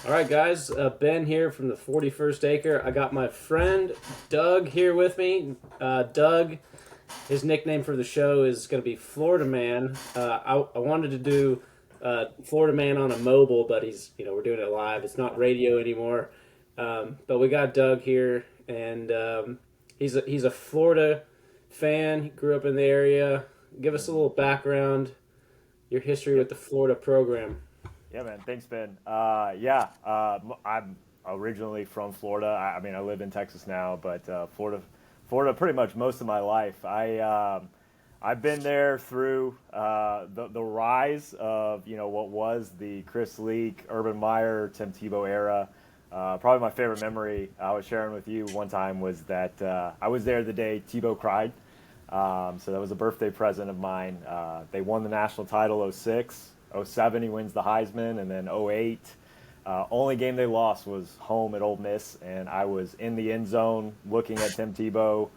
All right, guys. Ben here from the 41st Acre. I got my friend Doug here with me. Doug, his nickname for the show is going to be Florida Man. I wanted to do Florida Man on a mobile, but we're doing it live. It's not radio anymore. But we got Doug here, and he's a Florida fan. He grew up in the area. Give us a little background, your history with the Florida program. Yeah, man. Thanks, Ben. I'm originally from Florida. I live in Texas now, but Florida, pretty much most of my life. I've been there through the rise of what was the Chris Leak, Urban Meyer, Tim Tebow era. Probably my favorite memory I was sharing with you one time was that I was there the day Tebow cried. So that was a birthday present of mine. They won the national title '06. '07 he wins the Heisman, and then '08. Only game they lost was home at Ole Miss, and I was in the end zone looking at Tim Tebow.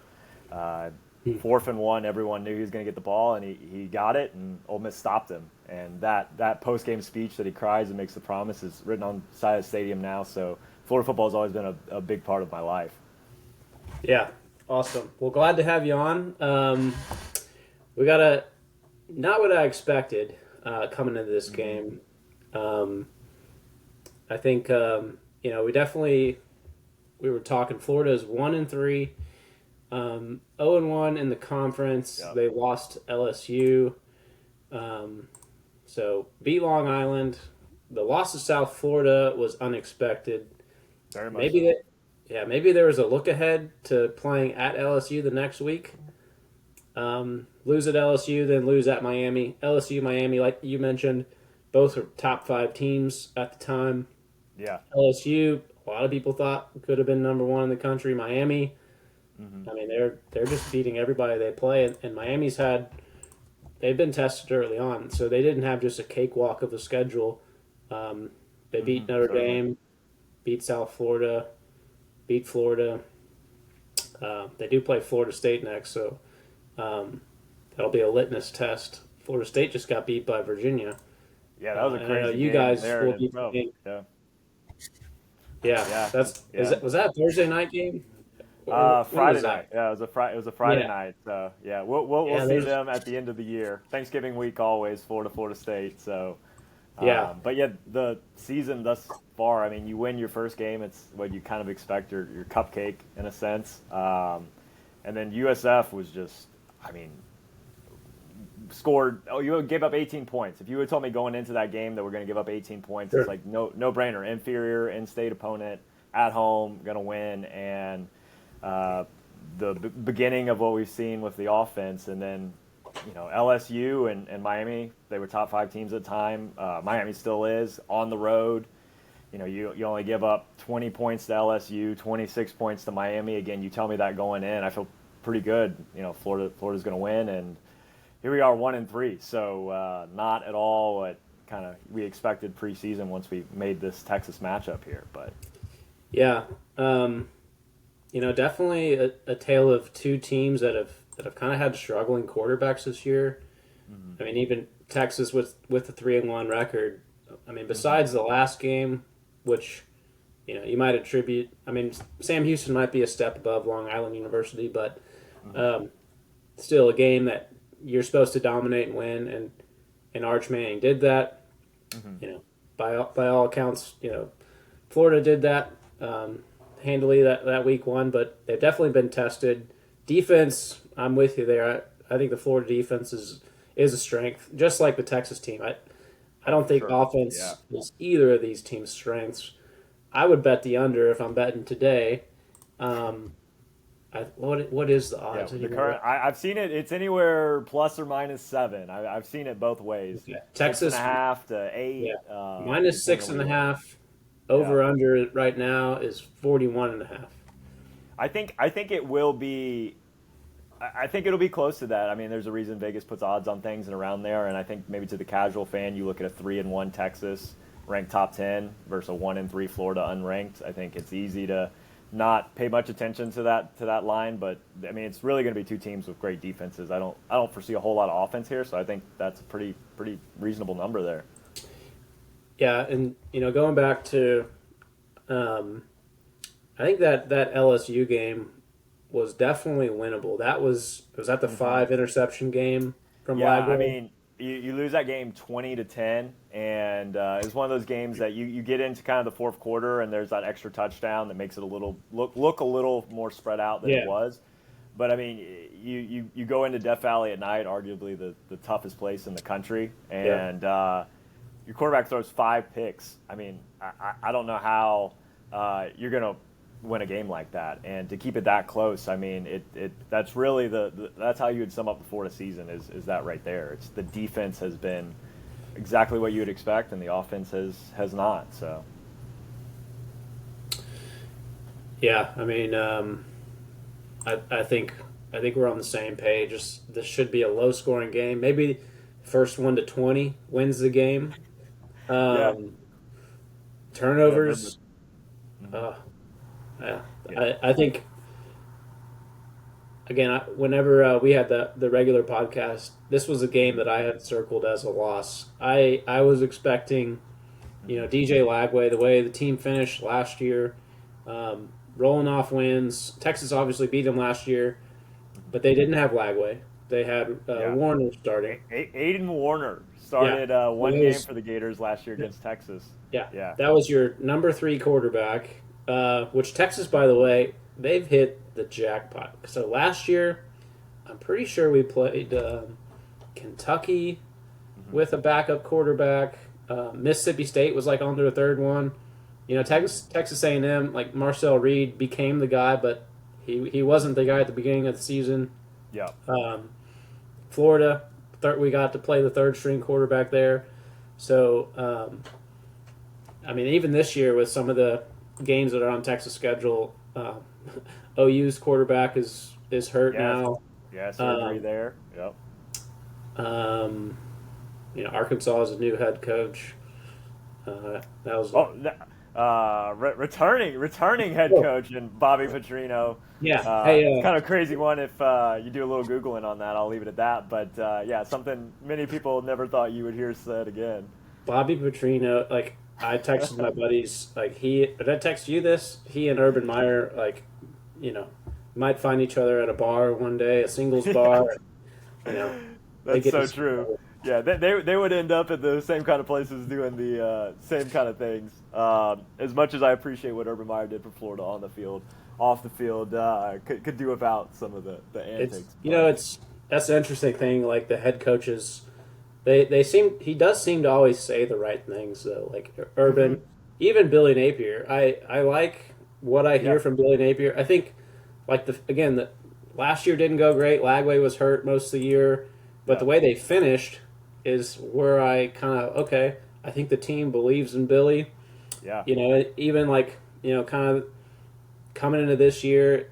4th and 1, everyone knew he was going to get the ball, and he got it, and Ole Miss stopped him. And that post-game speech that he cries and makes the promise is written on the side of the stadium now. So Florida football has always been a big part of my life. Yeah, awesome. Well, glad to have you on. We got not what I expected coming into this game. I think we were talking. Florida is 1-3, 0-1 in the conference. Yeah, They lost LSU, so beat Long Island. The loss to South Florida was unexpected. very much Maybe so. maybe there was a look ahead to playing at LSU the next week. Lose at LSU, then lose at Miami. LSU, Miami, like you mentioned, both are top five teams at the time. Yeah. LSU, a lot of people thought could have been number one in the country. Miami, Hmm. I mean, they're just beating everybody they play, and they've been tested early on, so they didn't have just a cakewalk of a schedule. They beat Notre Certainly. Dame, beat South Florida, beat Florida. They do play Florida State next, so that'll be a litmus test. Florida State just got beat by Virginia. Yeah, that was a And I know crazy you game guys there will in be Rome. playing. Yeah. Yeah, Yeah. Yeah. was that a Thursday night game? Or when Friday was night. that? Yeah, it was a Friday Yeah, night. So yeah, we'll yeah, see there's them at the end of the year. Thanksgiving week always Florida State. So, yeah, but yeah, the season thus far. I mean, you win your first game. It's what you kind of expect your cupcake in a sense. And then USF was just, I mean, scored. Oh, you gave up 18 points. If you had told me going into that game that we're going to give up 18 points, it's sure. like no brainer. Inferior in-state opponent at home, going to win, and uh, the beginning of what we've seen with the offense, and then LSU and Miami, they were top five teams at the time. Miami still is on the road. You only give up 20 points to LSU, 26 points to Miami. Again, you tell me that going in, I feel pretty good. Florida's going to win, and here we are 1-3. So not at all what kind of we expected preseason once we made this Texas matchup here, but. Yeah, definitely a tale of two teams that have kind of had struggling quarterbacks this year. I mean, even Texas with the 3-1 record. I mean, Mm-hmm. besides the last game, which you might attribute. I mean, Sam Houston might be a step above Long Island University, but Mm-hmm. um, still a game that you're supposed to dominate and win, and Arch Manning did that. Mm-hmm. By all accounts, Florida did that handily that week one, but they've definitely been tested. Defense, I'm with you there. I think the Florida defense is a strength, just like the Texas team. I Oh, don't for think sure. Yeah. offense is either of these teams' strengths. I would bet the under if I'm betting today. Um, what is the Yeah, odds the anymore? current I've seen it. It's anywhere plus or minus 7. I've seen it both ways, Okay. six and a Texas, half to yeah, eight, minus depending six on where and a you look. half. Yeah, Over under right now is 41 and a half. I think it will be. I think it'll be close to that. I mean, there's a reason Vegas puts odds on things and around there, and I think maybe to the casual fan, you look at a 3-1 Texas ranked top 10 versus a 1-3 Florida unranked. I think it's easy to not pay much attention to that line, but I mean, it's really going to be two teams with great defenses. I don't foresee a whole lot of offense here, so I think that's a pretty reasonable number there. Yeah, and going back to Um, I think that LSU game was definitely winnable. Was that the Hmm. 5 interception game from Yeah, I Lagway? mean, you lose that game 20-10, and it's one of those games that you get into kind of the fourth quarter, and there's that extra touchdown that makes it a little look a little more spread out than it Yeah, was. But I mean, you go into Death Valley at night, arguably the toughest place in the country, yeah. and your quarterback throws 5 picks. I mean, I don't know how you're gonna win a game like that, and to keep it that close. I mean, that's really that's how you would sum up the Florida season is that right there. It's the defense has been exactly what you would expect, and the offense has not. So Yeah, I mean, I think we're on the same page. This should be a low scoring game. Maybe first 1 to 20 wins the game. yeah, Um, yeah, Turnovers. mhm. Uh, yeah, Yeah. I think again, whenever we had the regular podcast, this was a game Mhm. that I had circled as a loss. I was expecting, Mhm. DJ Lagway, the way the team finished last year, rolling off wins. Texas obviously beat them last year, but they didn't have Lagway. They had Yeah. Warner starting. Aiden Warner Yeah, started so one game for the Gators last year against Texas. yeah, Yeah. that was your number 3 quarterback. Which Texas, by the way, they've hit the jackpot. So last year, I'm pretty sure we played Kentucky Hmm. with a backup quarterback. Mississippi State was like on their third one. Texas A&M, like Marcel Reed became the guy, but he wasn't the guy at the beginning of the season. Yeah. Um, Florida, we got to play the third string quarterback there. So I mean, even this year with some of the games that are on Texas schedule, OU's quarterback is hurt Yes. now. Yeah. Surgery Um, there. Yep. um, Arkansas is a new head coach. That was Oh, returning head oh, coach and Bobby Petrino. yeah. Hey, It's kind of a crazy one if you do a little googling on that. I'll leave it at that. But yeah, something many people never thought you would hear said again. Bobby Petrino. Like I texted my buddies. Like did I text you this? He and Urban Meyer, like, you know, might find each other at a bar one day, a singles Yeah, bar. You know, they that's get so to. true. Yeah, they would end up at the same kind of places doing the same kind of things. As much as I appreciate what Urban Meyer did for Florida on the field, off the field, could do without some of the It's antics. you know But it's That's the interesting thing. Like the head coaches, they seem he does seem to always say the right things though. Like hmm. Urban, even Billy Napier. I like what I Yeah, hear from Billy Napier. I think like the last year didn't go great. Lagway was hurt most of the year, but yeah, the way they finished is where I kind of okay. I think the team believes in Billy. yeah, Even like kind of coming into this year,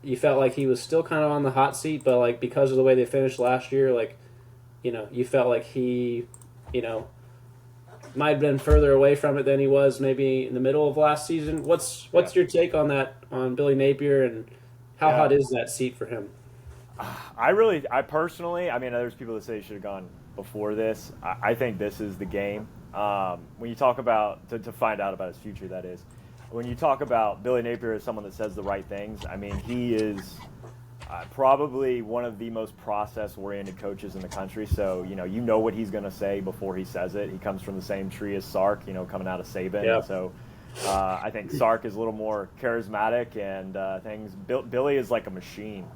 you felt like he was still kind of on the hot seat, but like because of the way they finished last year, like you felt like he, you know, might have been further away from it than he was maybe in the middle of last season. yeah, What's your take on that on Billy Napier and how yeah. hot is that seat for him? I personally, I mean, there's people that say he should have gone before this. I think this is the game. When you talk about, to find out about his future, that is, when you talk about Billy Napier as someone that says the right things, I mean, he is probably one of the most process-oriented coaches in the country. So, you know what he's going to say before he says it. He comes from the same tree as Sark, coming out of Saban. Yeah, And so I think Sark is a little more charismatic and things. Billy is like a machine.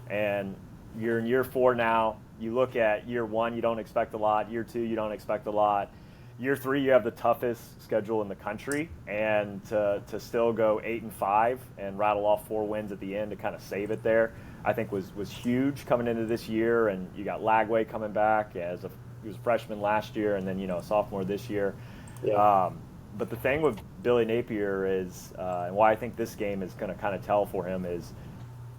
And you're in year 4 now. You look at year 1, you don't expect a lot. Year 2, you don't expect a lot. Year 3, you have the toughest schedule in the country, and to still go 8-5 and rattle off 4 wins at the end to kind of save it there, I think was huge coming into this year. And you got Lagway coming back he was a freshman last year, and then a sophomore this year. yeah, But the thing with Billy Napier is, and why I think this game is going to kind of tell for him is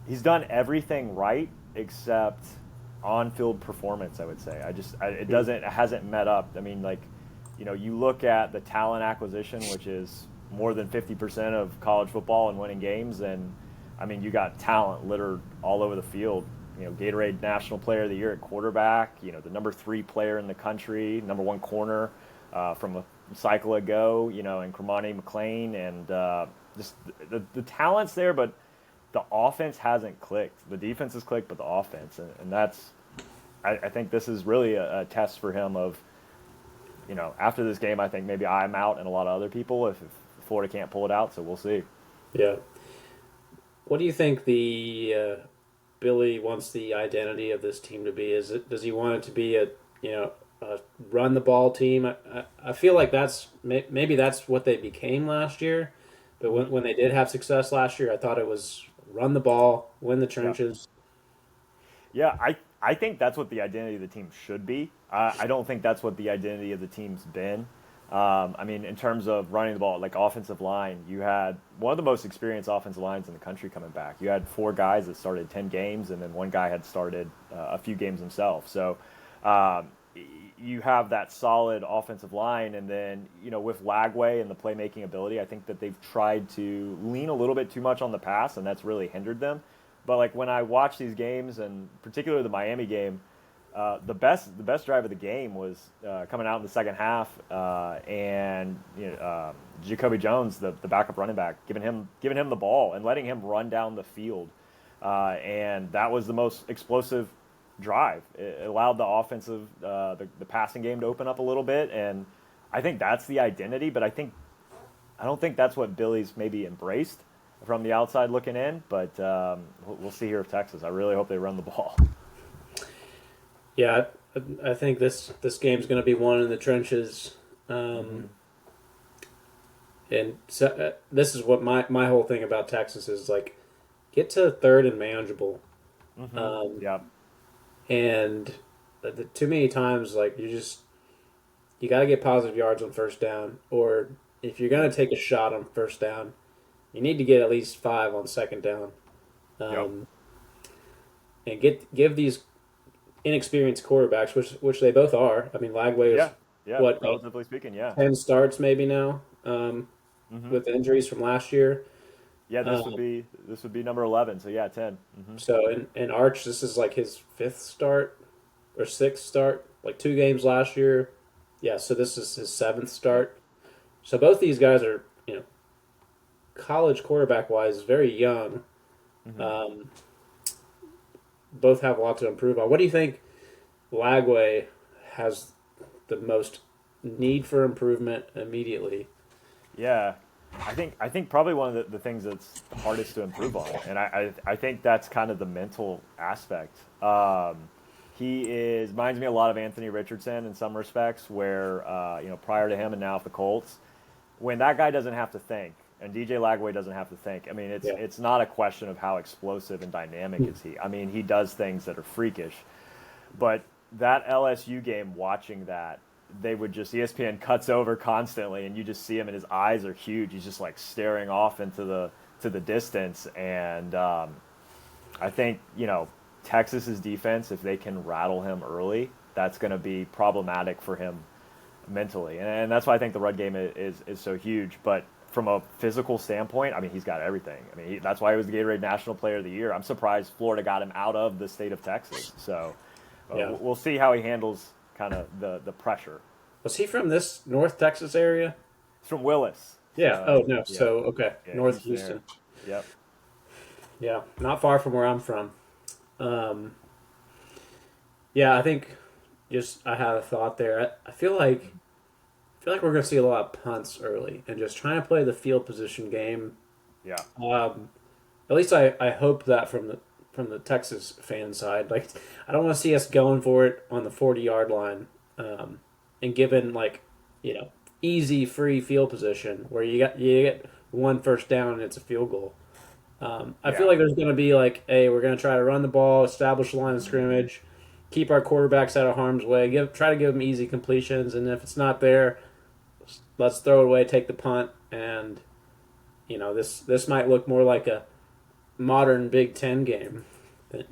he's done everything right except on-field performance. I would say it hasn't met up. I mean, like, you look at the talent acquisition, which is more than 50% of college football and winning games, and I mean, you got talent littered all over the field. Gatorade National Player of the Year at quarterback. The number 3 player in the country, number 1 corner from cycle ago, and Cremani McLean, and just the talent's there, but the offense hasn't clicked. The defense has clicked, but the offense, and that's, I think this is really a test for him of, after this game, I think maybe I'm out and a lot of other people if Florida can't pull it out, so we'll see. Yeah. What do you think the Billy wants the identity of this team to be? Does he want it to be a run the ball team? I feel like maybe that's what they became last year, but when they did have success last year, I thought it was run the ball, win the trenches. Yeah, I think that's what the identity of the team should be. I don't think that's what the identity of the team's been. I mean, in terms of running the ball, like offensive line, you had one of the most experienced offensive lines in the country coming back. You had 4 guys that started 10 games, and then one guy had started a few games himself. So you have that solid offensive line, and then, with Lagway and the playmaking ability, I think that they've tried to lean a little bit too much on the pass, and that's really hindered them. But like when I watch these games, and particularly the Miami game, the best drive of the game was coming out in the second half, and Jacoby Jones, the backup running back, giving him the ball and letting him run down the field, and that was the most explosive drive. It allowed the offensive, the passing game to open up a little bit, and I think that's the identity. But I don't think that's what Billy's maybe embraced from the outside looking in. But we'll see here with Texas. I really hope they run the ball. Yeah, I think this game's going to be won in the trenches. And so, this is what my whole thing about Texas is, like, get to third and manageable. Yeah. And too many times, like, you got to get positive yards on first down, or if you're going to take a shot on first down, you need to get at least 5 on second down. And give these inexperienced quarterbacks, which they both are. I mean, Lagway is what, relatively speaking, 10 starts maybe now, with injuries from last year. Yeah, this would be number 11. So yeah, 10. So and Arch, this is like his 5th start or 6th start, like 2 games last year. Yeah, so this is his 7th start. So both these guys are, college quarterback wise, very young. Both have a lot to improve on. What do you think Lagway has the most need for improvement immediately? Yeah, I think probably one of the things that's the hardest to improve on, and I think that's kind of the mental aspect. He reminds me a lot of Anthony Richardson in some respects, where prior to him and now at the Colts, when that guy doesn't have to think, and DJ Lagway doesn't have to think. I mean, it's not a question of how explosive and dynamic is he. I mean, he does things that are freakish. But that LSU game, watching that, they would just, ESPN cuts over constantly, and you just see him, and his eyes are huge. He's just like staring off into the distance. And I think, Texas's defense, if they can rattle him early, that's going to be problematic for him mentally. And that's why I think the run game is so huge. But from a physical standpoint, I mean, he's got everything. I mean, that's why he was the Gatorade National Player of the Year. I'm surprised Florida got him out of the state of Texas. So we'll see how he handles kind of the pressure. Was he from this North Texas area? He's from Willis. Yeah. Yeah. So, okay. Yeah, North Houston. Yep. Yeah, not far from where I'm from. Yeah, I think I had a thought there. I feel like we're going to see a lot of punts early and just trying to play the field position game. Yeah. At least I hope that from the Texas fan side. Like, I don't want to see us going for it on the 40-yard line, and given easy free field position where you get 1 first down and it's a field goal. I feel like there's going to be like, hey, we're going to try to run the ball, establish the line of scrimmage, keep our quarterbacks out of harm's way, try to give them easy completions, and if it's not there, let's throw it away, take the punt, and this might look more like a modern Big Ten game.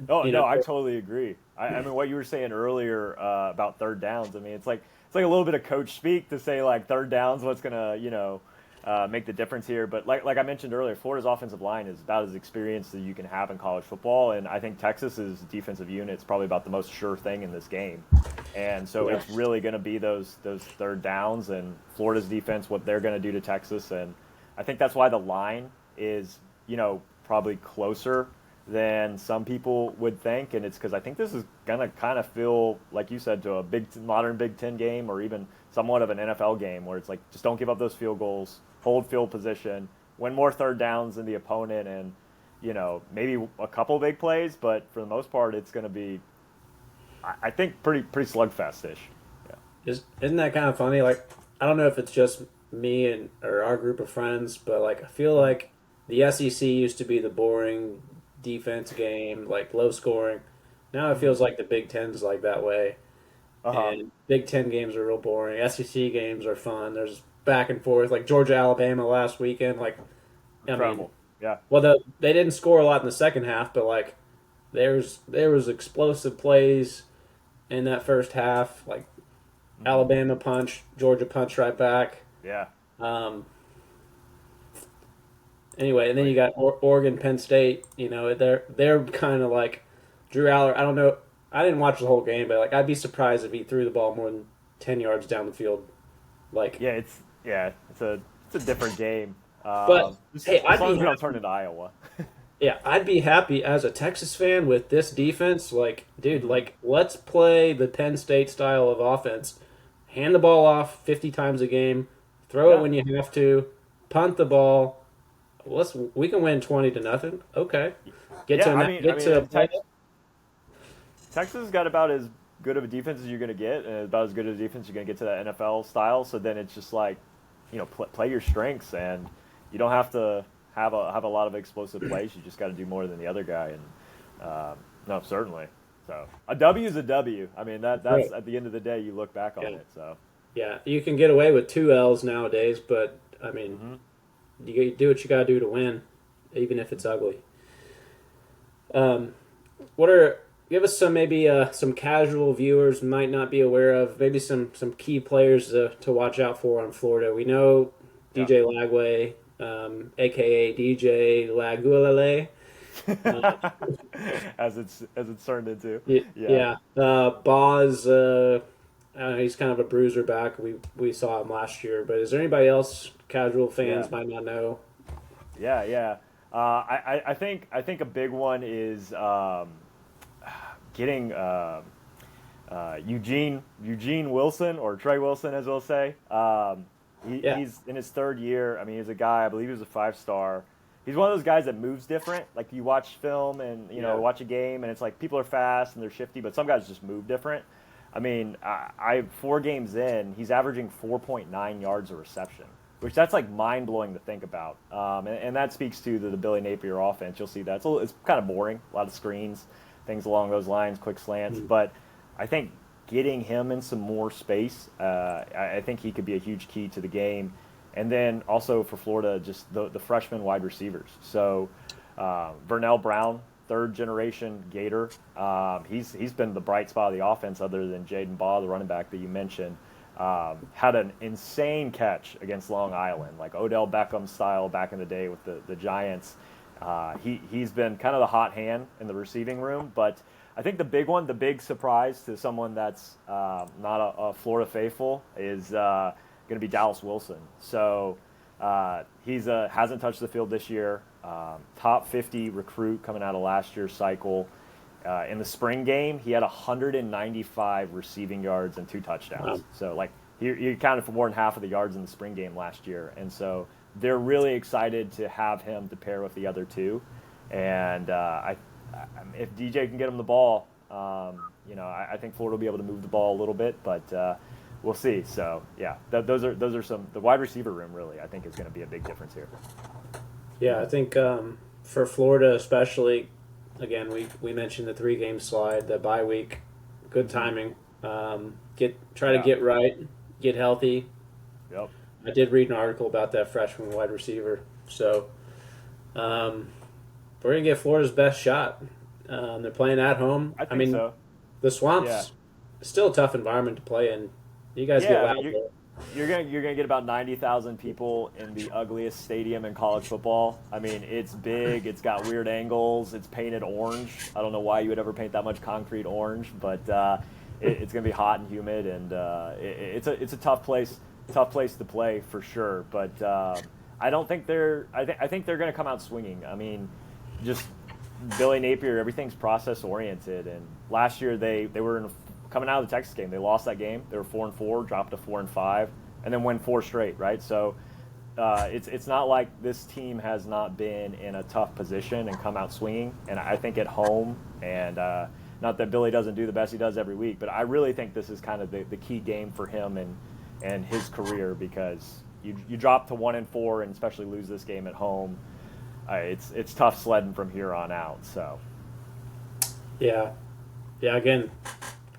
No, I totally agree. I mean, what you were saying earlier about third downs. I mean, it's like a little bit of coach speak to say like third downs, what's gonna make the difference here. But like I mentioned earlier, Florida's offensive line is about as experienced as you can have in college football, and I think Texas's defensive unit is probably about the most sure thing in this game. And so Yeah. it's really going to be those third downs and Florida's defense, what they're going to do to Texas. And I think that's why the line is, probably closer than some people would think. And it's because I think this is going to kind of feel, like you said, to a modern Big Ten game or even somewhat of an NFL game where it's like, just don't give up those field goals, hold field position, win more third downs than the opponent, and, maybe a couple big plays. But for the most part, it's going to be, I think, pretty slugfest-ish. Yeah. Isn't that kind of funny? Like, I don't know if it's just me or our group of friends, but like I feel like the SEC used to be the boring defense game, like low scoring. Now it feels like the Big Ten's like that way. Uh-huh. And Big Ten games are real boring. SEC games are fun. There's back and forth, like Georgia Alabama last weekend. Like, Incredible. Yeah. well, they didn't score a lot in the second half, but like there was explosive plays in that first half. Like Alabama punch, Georgia punch right back. Yeah. Anyway, and then you got Oregon, Penn State. They're kind of like Drew Aller. I don't know. I didn't watch the whole game, but like I'd be surprised if he threw the ball more than 10 yards down the field. Like, It's a different game. But hey, as long as we don't turn into Iowa. yeah, I'd be happy as a Texas fan with this defense. Like, dude, like let's play the Penn State style of offense. Hand the ball off 50 times a game, throw it when you have to, punt the ball. We can win 20-0. Okay, Texas has got about as good of a defense as you're going to get, and about as good of a defense you're going to get to that NFL style. So then it's just like, play your strengths, and you don't have to have a lot of explosive plays. You just got to do more than the other guy, and no, certainly. So a W is a W. I mean that's right. At the end of the day, you look back on it. So yeah, you can get away with 2 L's nowadays, but I mean, you do what you got to do to win, even if it's ugly. Give us some maybe some casual viewers might not be aware of, maybe some key players to watch out for on Florida. We know DJ Lagway, aka DJ Lagulele. As it's turned into. Yeah. Boz, he's kind of a bruiser back. We saw him last year, but is there anybody else casual fans might not know? Yeah. I think a big one is getting Eugene Wilson, or Trey Wilson, as we'll say. He's in his third year. I mean, he's a guy, I believe he was a 5-star. He's one of those guys that moves different. Like, you watch film and, watch a game, and it's like people are fast and they're shifty, but some guys just move different. I mean, 4 games in, he's averaging 4.9 yards a reception, which that's like mind-blowing to think about. And that speaks to the Billy Napier offense. You'll see that. It's kind of boring, a lot of screens, things along those lines, quick slants. But I think getting him in some more space, I think he could be a huge key to the game. And then also for Florida, just the freshman wide receivers. So Vernell Brown, third-generation Gator. He's been the bright spot of the offense other than Jaden Baugh, the running back that you mentioned. Had an insane catch against Long Island, like Odell Beckham style back in the day with the Giants. He's been kind of the hot hand in the receiving room, but I think the big surprise to someone that's not a Florida faithful is going to be Dallas Wilson. So he's hasn't touched the field this year. Top 50 recruit coming out of last year's cycle. In the spring game, he had 195 receiving yards and 2 touchdowns. Wow. So, like, he accounted for more than half of the yards in the spring game last year. And so they're really excited to have him to pair with the other 2. And if DJ can get him the ball, I think Florida will be able to move the ball a little bit. But we'll see. So, yeah, those are some – the wide receiver room really, I think, is going to be a big difference here. Yeah, I think for Florida especially – again, we mentioned the 3-game slide, the bye week, good timing. Try to get right, get healthy. Yep. I did read an article about that freshman wide receiver. So we're gonna get Florida's best shot. They're playing at home. I mean, so. The Swamp's still a tough environment to play in. You guys get loud. You're gonna get about 90,000 people in the ugliest stadium in college football. I mean, it's big. It's got weird angles. It's painted orange. I don't know why you would ever paint that much concrete orange, but it's going to be hot and humid, and it's a tough place to play for sure. But I don't think I think they're going to come out swinging. I mean, just Billy Napier, everything's process oriented, and last year they were coming out of the Texas game. They lost that game. They were 4-4, dropped to 4-5, and then win 4 straight. Right, so. It's not like this team has not been in a tough position and come out swinging. And I think at home, and not that Billy doesn't do the best he does every week, but I really think this is kind of the key game for him and his career, because you drop to 1-4 and especially lose this game at home. It's tough sledding from here on out. So yeah. Again,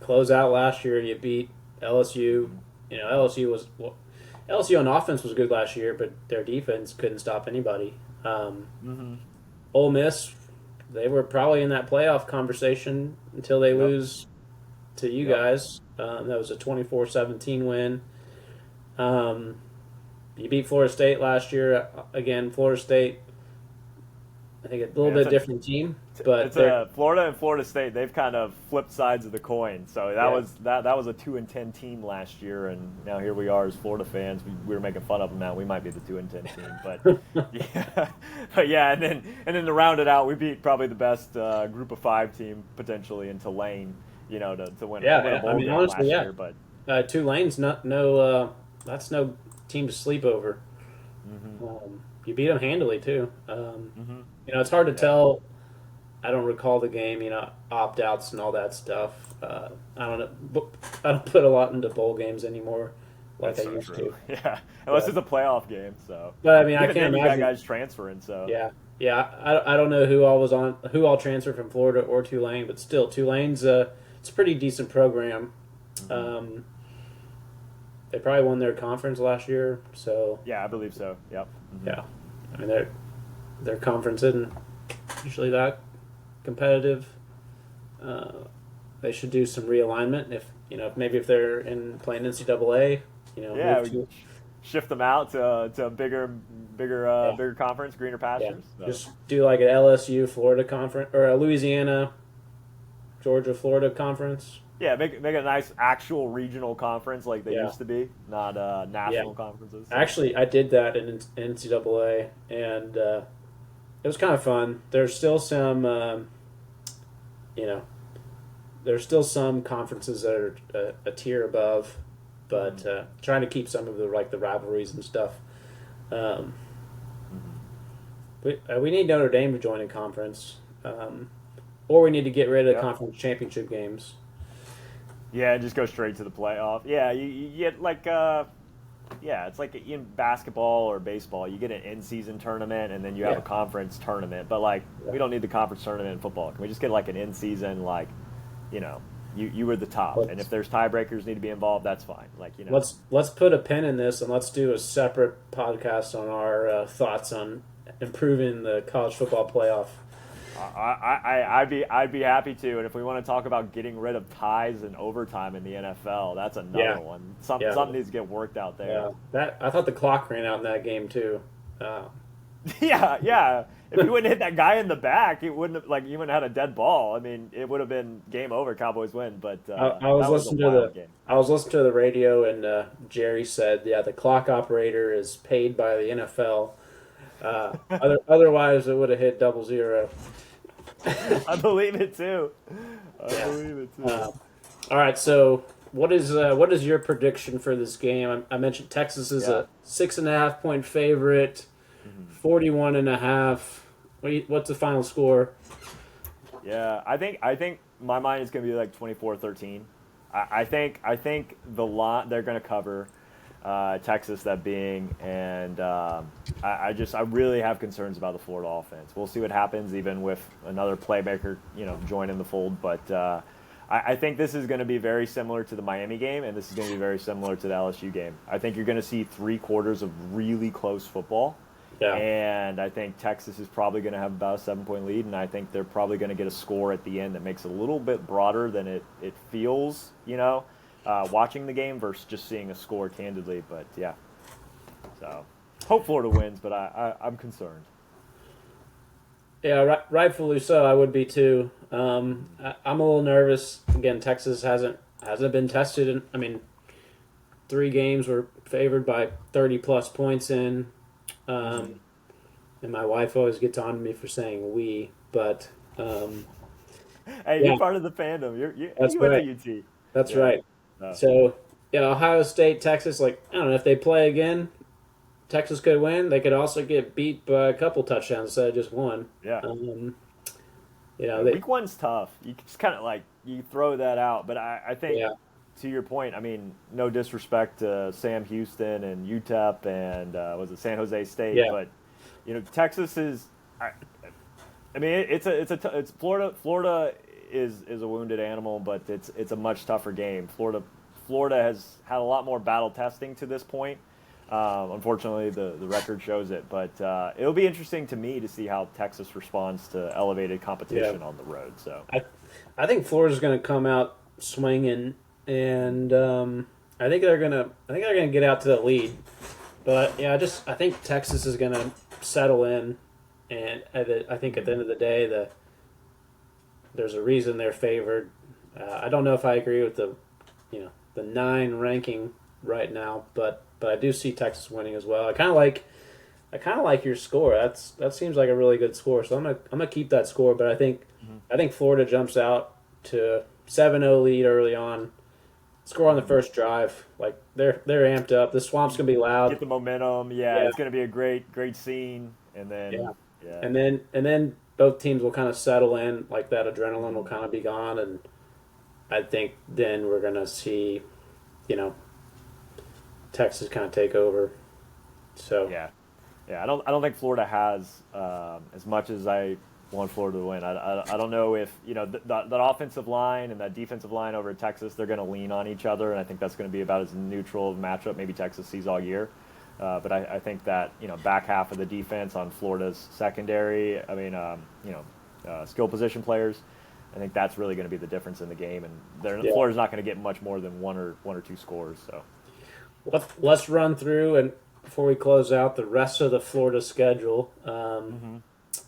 close out last year. You beat LSU. You know, LSU on offense was good last year, but their defense couldn't stop anybody. Ole Miss, they were probably in that playoff conversation until they lose to you guys. That was a 24-17 win. You beat Florida State last year. Again, Florida State, I think a little bit different team. But Florida and Florida State, they've kind of flipped sides of the coin. So that was a 2-10 team last year, and now here we are as Florida fans. We were making fun of them. Now we might be the 2-10 team, but and then to round it out, we beat probably the best Group of 5 team potentially in Tulane, to win a bowl game honestly, last year. But Tulane's that's no team to sleep over. You beat them handily too. It's hard to tell. I don't recall the game, opt-outs and all that stuff. I don't know. I don't put a lot into bowl games anymore like I used to. Yeah, unless it's a playoff game. So, but I mean, I can't imagine. You got guys transferring. So yeah. I don't know who all transferred from Florida or Tulane, but still, Tulane's it's a pretty decent program. They probably won their conference last year, so yeah, I believe so. Yep. Yeah, I mean their conference isn't usually that competitive. They should do some realignment if if they're playing NCAA. Shift them out to a bigger conference, greener pastures. Yeah. So. Just do like an LSU Florida conference or a Louisiana, Georgia Florida conference. Yeah, make a nice actual regional conference like they used to be, not national conferences. Actually, I did that in NCAA, and it was kind of fun. There's still some, there's still some conferences that are a tier above, but trying to keep some of the rivalries and stuff. We need Notre Dame to join a conference, or we need to get rid of the conference championship games. Yeah, just go straight to the playoff. Yeah, you get it's like in basketball or baseball. You get an in-season tournament, and then you have a conference tournament. But, we don't need the conference tournament in football. Can we just get, an in-season, you were the top. And if there's tiebreakers need to be involved, that's fine. Let's put a pin in this, and let's do a separate podcast on our thoughts on improving the college football playoff. I'd be happy to, and if we want to talk about getting rid of ties and overtime in the NFL, that's another one. Something needs to get worked out there. Yeah, I thought the clock ran out in that game too. Yeah. If you wouldn't hit that guy in the back, it wouldn't have you wouldn't have had a dead ball. I mean, it would have been game over. Cowboys win. But I was listening to the radio, and Jerry said, the clock operator is paid by the NFL. Otherwise, it would have hit 00. I believe it too. All right, so what is your prediction for this game? I mentioned Texas is a 6.5 point favorite, 41.5. What's the final score? Yeah, I think my mind is going to be 24-13. I think the lot they're going to cover. Texas, that being, and I really have concerns about the Florida offense. We'll see what happens, even with another playmaker, joining the fold. But I think this is going to be very similar to the Miami game, and this is going to be very similar to the LSU game. I think you're going to see 3 quarters of really close football, and I think Texas is probably going to have about a 7-point lead, and I think they're probably going to get a score at the end that makes it a little bit broader than it feels, watching the game versus just seeing a score candidly. But so hope Florida wins, but I'm concerned. Yeah, rightfully so. I would be too. I'm a little nervous. Again, Texas hasn't hasn't been tested. I mean, 3 games were favored by 30 plus points in. Mhm. And my wife always gets on to me for saying we, but Hey, you're yeah, part of the fandom. that's You went to right. UT. That's Yeah. right. No. So yeah, Ohio State, Texas. Like I don't know if they play again, Texas could win. They could also get beat by a couple touchdowns instead of just one. Yeah. Um, you know Yeah, they week one's tough. You just kind of like you throw that out, but I think yeah to your point, I mean, no disrespect to Sam Houston and UTEP and was it San Jose State, yeah but Texas is. I, I mean, it's Florida. Florida is a wounded animal, but it's a much tougher game. Florida has had a lot more battle testing to this point. Unfortunately, the record shows it, but it'll be interesting to me to see how Texas responds to elevated yeah. competition on the road. So, I think Florida's going to come out swinging, and I think they're gonna get out to the lead. But yeah, I think Texas is going to settle in, and I think at the end of the day, there's a reason they're favored. I don't know if I agree with the 9 ranking right now, but I do see Texas winning as well. I kind of like your score. That seems like a really good score. So I'm gonna keep that score. But I think Florida jumps out to 7-0 lead early on. Score on the first drive. Like they're amped up. The swamp's gonna be loud. get the momentum. Yeah, Yeah, it's going to be a great scene, and then yeah. yeah. And then both teams will kind of settle in. Like that adrenaline will Mhm. kind of be gone, and I think then we're gonna see, you know, Texas kind of take over. So Yeah, yeah. I don't think Florida has as much as I want Florida to win. I don't know if that offensive line and that defensive line over at Texas, they're going to lean on each other, and I think that's going to be about as neutral of a matchup maybe Texas sees all year. But I think that back half of the defense on Florida's secondary, I mean skill position players, I think that's really going to be the difference in the game, and yeah. Florida's not going to get much more than one or two scores. So. Let's run through and before we close out the rest of the Florida schedule Hmm.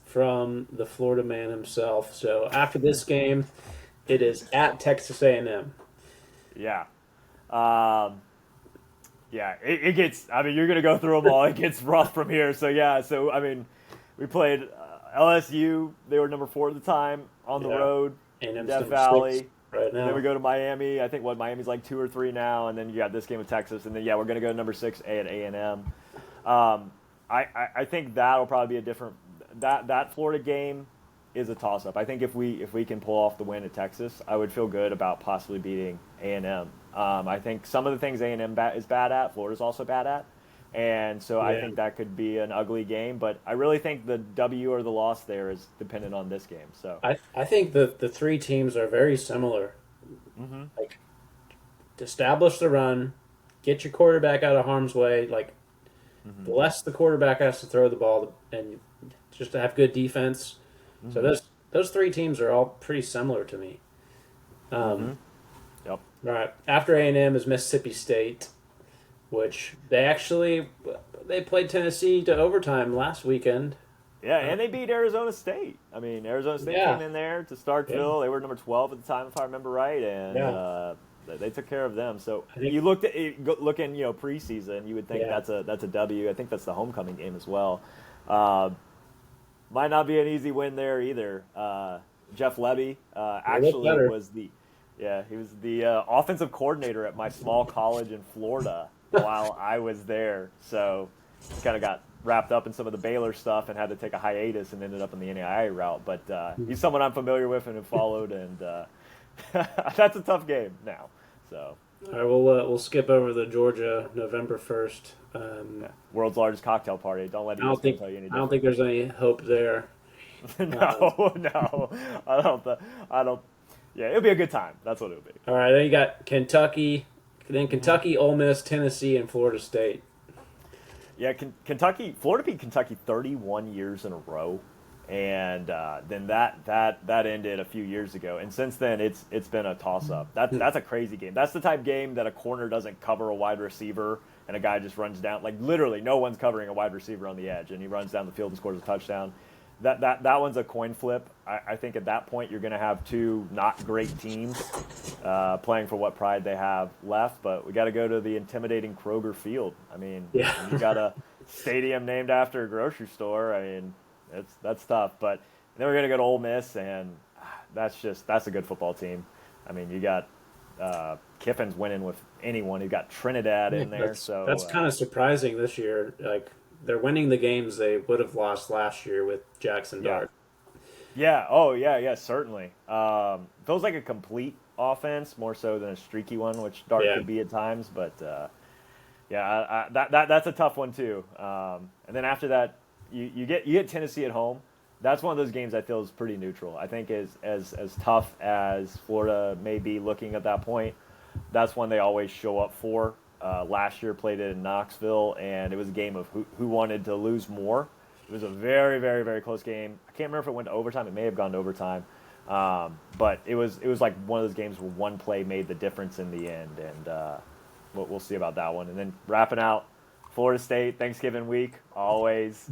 from the Florida man himself. So after this game, it is at Texas A&M. Yeah. Um, yeah, it gets. I mean, you're gonna go through them all. It gets rough from here. So yeah. So I mean, we played LSU. They were number 4 at the time on the Yeah, road in A&M's Death number 6 Valley. right And then we now. go to Miami. I think Miami's like 2 or 3 now. And then you got this game with Texas. And then yeah, we're gonna go to number 6 at A&M. I think that'll probably be a different. That Florida game is a toss up. I think if we can pull off the win at Texas, I would feel good about possibly beating A&M. I think some of the things A&M is bad at, Florida's also bad at, and so I Yeah, think that could be an ugly game. But I really think the W or the loss there is dependent on this game. So. I think the 3 teams are very similar. Hmm. Like establish the run, get your quarterback out of harm's way. Like Hmm. the less the quarterback has to throw the ball, and just to have good defense. So Hmm. those 3 teams are all pretty similar to me. Hmm. Um, Yep. all right, after A&M is Mississippi State, which they played Tennessee to overtime last weekend. Yeah, Uh, and they beat Arizona State. I mean, Arizona State yeah, came in there to yeah, Starkville. They were number 12 at the time, if I remember right, and yeah. they took care of them. So I think you looked at looking, preseason, you would think yeah, that's a W. I think that's the homecoming game as well. Uh, might not be an easy win there either. Jeff Levy they look actually better. was he was the offensive coordinator at my small college in Florida while I was there. So he kind of got wrapped up in some of the Baylor stuff and had to take a hiatus and ended up in the NAIA route. But he's someone I'm familiar with and have followed, and that's a tough game now. So All right, we'll skip over the Georgia November 1st. yeah, world's largest cocktail party. Don't let ESPN tell you any I don't think different. there's any hope there. Um, No, no, I don't. Yeah, it'll be a good time. That's what it'll be. all right, then you got Kentucky, then Hmm. Kentucky, Ole Miss, Tennessee, and Florida State. Yeah, Kentucky, Florida beat Kentucky 31 years in a row, and then that ended a few years ago. And since then, it's been a toss up. That's a crazy game. That's the type of game that a corner doesn't cover a wide receiver, and a guy just runs down. Like literally, no one's covering a wide receiver on the edge, and he runs down the field and scores a touchdown. that one's a coin flip. I think at that point you're going to have two not great teams playing for what pride they have left. But we got to go to the intimidating Kroger Field. I mean, Yeah. when you got a stadium named after a grocery store. I mean, that's tough. But then we're going to go to Ole Miss, and that's a good football team. I mean, you got Kiffin's winning with anyone. You got Trinidad in there. That's kind of surprising this year. Like, they're winning the games they would have lost last year with Jackson yeah. Dart. Yeah. Oh, yeah, certainly. Feels like a complete offense more so than a streaky one, which Dart could be at times. But that's a tough one too. And then after that, you get Tennessee at home. That's one of those games I feel is pretty neutral. I think as tough as Florida may be looking at that point, that's one they always show up for. Last year played it in Knoxville, and it was a game of who wanted to lose more. It was a very, very, very close game. I can't remember if it went to overtime. It may have gone to overtime. But it was like one of those games where one play made the difference in the end, and we'll see about that one. And then wrapping out, Florida State, Thanksgiving week, always.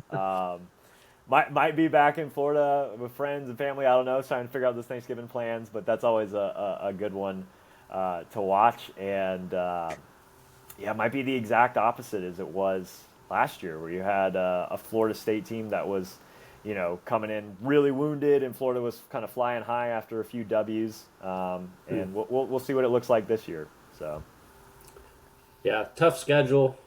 Might be back in Florida with friends and family. I don't know, trying to figure out those Thanksgiving plans, but that's always a good one to watch. And it might be the exact opposite as it was last year, where you had a Florida State team that was, coming in really wounded, and Florida was kind of flying high after a few W's. And we'll see what it looks like this year. So, yeah, tough schedule.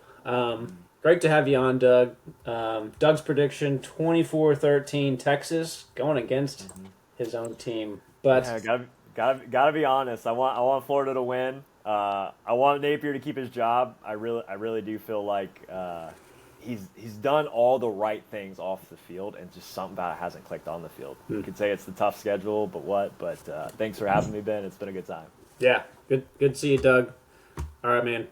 Great to have you on, Doug. Doug's prediction: 24-13 Texas, going against his own team. But yeah, gotta be honest. I want Florida to win. I want Napier to keep his job. I really do feel like he's done all the right things off the field, and just something about it hasn't clicked on the field. You could say it's the tough schedule, but what? But thanks for having me, Ben. It's been a good time. yeah, good to see you, Doug. All right, man.